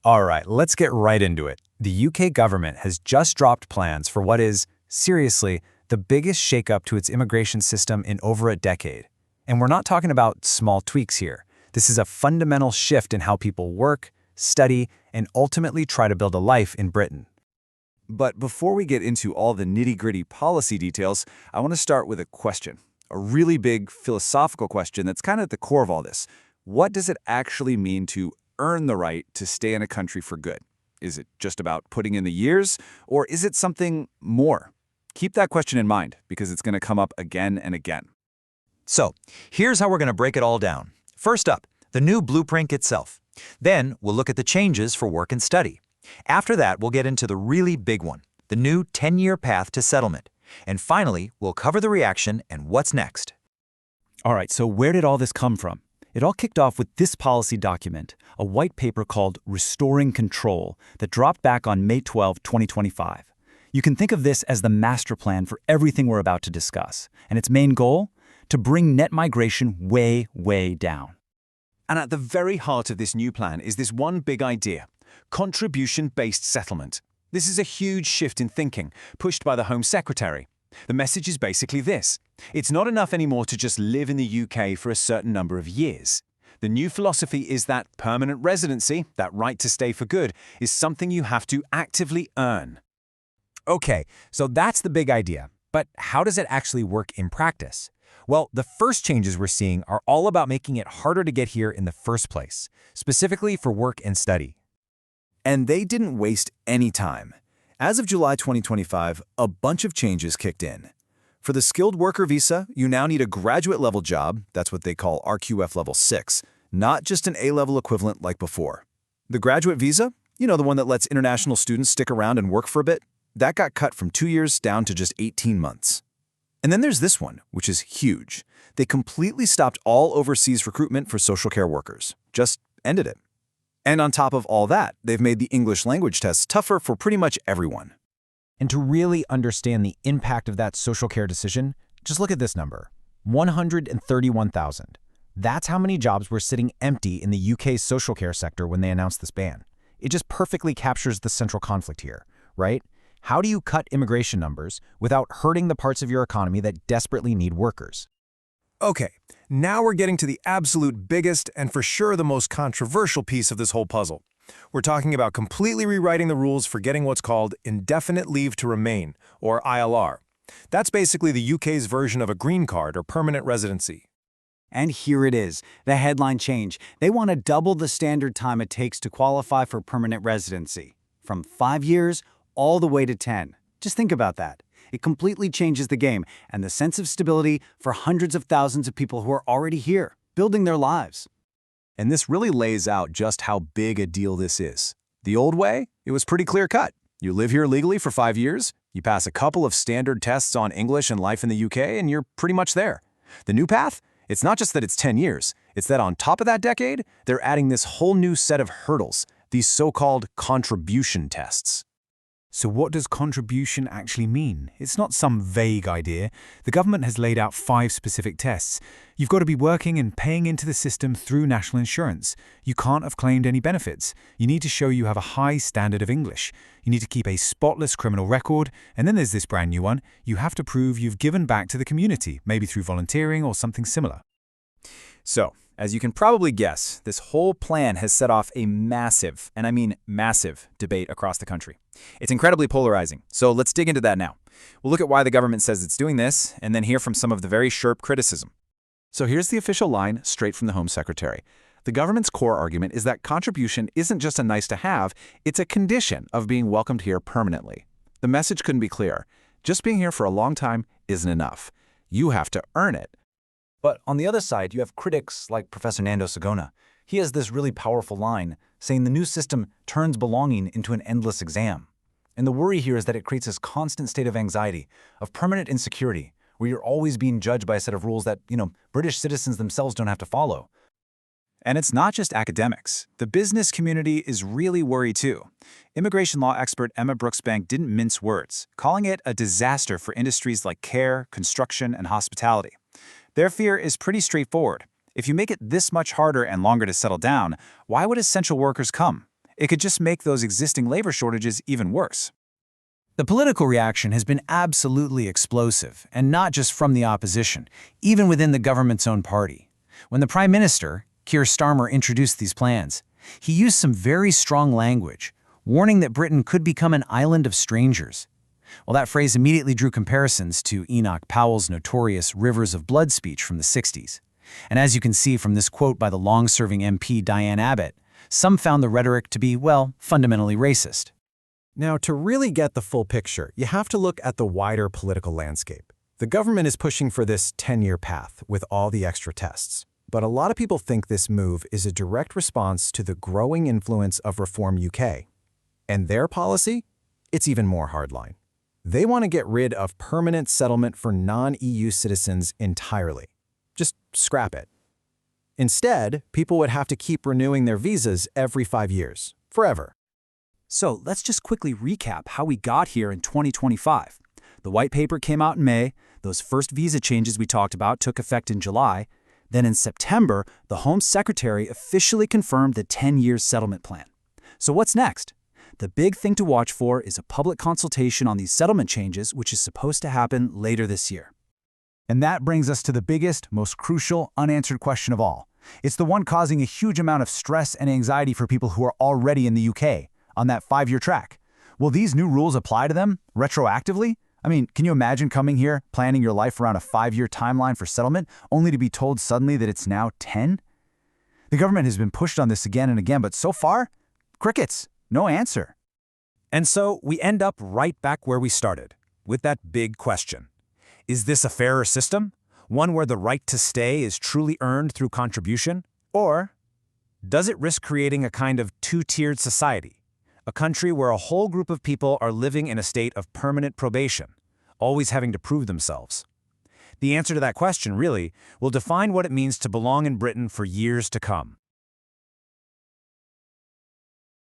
All right, let's get right into it. The UK government has just dropped plans for what is, seriously, the biggest shakeup to its immigration system in over a decade. And we're not talking about small tweaks here. This is a fundamental shift in how people work, study, and ultimately try to build a life in Britain. But before we get into all the nitty-gritty policy details, I want to start with a question. A really big philosophical question that's kind of at the core of all this. What does it actually mean to earn the right to stay in a country for good? Is it just about putting in the years, or is it something more? Keep that question in mind, because it's going to come up again and again. So, here's how we're going to break it all down. First up, the new blueprint itself. Then, we'll look at the changes for work and study. After that, we'll get into the really big one, the new 10-year path to settlement. And finally, we'll cover the reaction and what's next. All right, so where did all this come from? It all kicked off with this policy document, a white paper called Restoring Control that dropped back on May 12, 2025. You can think of this as the master plan for everything we're about to discuss. And its main goal? To bring net migration way, way down. And at the very heart of this new plan is this one big idea: contribution-based settlement. This is a huge shift in thinking, pushed by the Home Secretary. The message is basically this: it's not enough anymore to just live in the UK for a certain number of years. The new philosophy is that permanent residency, that right to stay for good, is something you have to actively earn. Okay, so that's the big idea. But how does it actually work in practice? Well, the first changes we're seeing are all about making it harder to get here in the first place, specifically for work and study. And they didn't waste any time. As of July 2025, a bunch of changes kicked in. For the skilled worker visa, you now need a graduate-level job, that's what they call RQF Level 6, not just an A-level equivalent like before. The graduate visa, the one that lets international students stick around and work for a bit, that got cut from 2 years down to just 18 months. And then there's this one, which is huge. They completely stopped all overseas recruitment for social care workers. Just ended it. And on top of all that, they've made the English language tests tougher for pretty much everyone. And to really understand the impact of that social care decision, just look at this number: 131,000. That's how many jobs were sitting empty in the UK's social care sector when they announced this ban. It just perfectly captures the central conflict here, right? How do you cut immigration numbers without hurting the parts of your economy that desperately need workers? Okay, now we're getting to the absolute biggest and for sure the most controversial piece of this whole puzzle. We're talking about completely rewriting the rules for getting what's called Indefinite Leave to Remain, or ILR. That's basically the UK's version of a green card or permanent residency. And here it is, the headline change. They want to double the standard time it takes to qualify for permanent residency, from 5 years all the way to 10. Just think about that. It completely changes the game and the sense of stability for hundreds of thousands of people who are already here, building their lives. And this really lays out just how big a deal this is. The old way, it was pretty clear-cut. You live here legally for 5 years, you pass a couple of standard tests on English and life in the UK, and you're pretty much there. The new path? It's not just that it's 10 years, it's that on top of that decade, they're adding this whole new set of hurdles, these so-called contribution tests. So what does contribution actually mean? It's not some vague idea. The government has laid out 5 specific tests. You've got to be working and paying into the system through national insurance. You can't have claimed any benefits. You need to show you have a high standard of English. You need to keep a spotless criminal record. And then there's this brand new one. You have to prove you've given back to the community, maybe through volunteering or something similar. So, as you can probably guess, this whole plan has set off a massive, and I mean massive, debate across the country. It's incredibly polarizing, so let's dig into that now. We'll look at why the government says it's doing this, and then hear from some of the very sharp criticism. So here's the official line straight from the Home Secretary. The government's core argument is that contribution isn't just a nice-to-have, it's a condition of being welcomed here permanently. The message couldn't be clearer. Just being here for a long time isn't enough. You have to earn it. But on the other side, you have critics like Professor Nando Sagona. He has this really powerful line saying the new system turns belonging into an endless exam. And the worry here is that it creates this constant state of anxiety, of permanent insecurity, where you're always being judged by a set of rules that, British citizens themselves don't have to follow. And it's not just academics. The business community is really worried too. Immigration law expert Emma Brooksbank didn't mince words, calling it a disaster for industries like care, construction, and hospitality. Their fear is pretty straightforward. If you make it this much harder and longer to settle down, why would essential workers come? It could just make those existing labor shortages even worse. The political reaction has been absolutely explosive, and not just from the opposition, even within the government's own party. When the Prime Minister, Keir Starmer, introduced these plans, he used some very strong language, warning that Britain could become an island of strangers. Well, that phrase immediately drew comparisons to Enoch Powell's notorious Rivers of Blood speech from the 60s. And as you can see from this quote by the long-serving MP Diane Abbott, some found the rhetoric to be, well, fundamentally racist. Now, to really get the full picture, you have to look at the wider political landscape. The government is pushing for this 10-year path with all the extra tests. But a lot of people think this move is a direct response to the growing influence of Reform UK. And their policy? It's even more hardline. They want to get rid of permanent settlement for non-EU citizens entirely. Just scrap it. Instead, people would have to keep renewing their visas every 5 years, forever. So let's just quickly recap how we got here in 2025. The white paper came out in May, those first visa changes we talked about took effect in July, then in September, the Home Secretary officially confirmed the 10-year settlement plan. So what's next? The big thing to watch for is a public consultation on these settlement changes, which is supposed to happen later this year. And that brings us to the biggest, most crucial, unanswered question of all. It's the one causing a huge amount of stress and anxiety for people who are already in the UK, on that 5-year track. Will these new rules apply to them retroactively? I mean, can you imagine coming here, planning your life around a 5-year timeline for settlement, only to be told suddenly that it's now 10? The government has been pushed on this again and again, but so far, crickets, no answer. And so we end up right back where we started, with that big question. Is this a fairer system? One where the right to stay is truly earned through contribution? Or does it risk creating a kind of two-tiered society? A country where a whole group of people are living in a state of permanent probation, always having to prove themselves. The answer to that question, really, will define what it means to belong in Britain for years to come.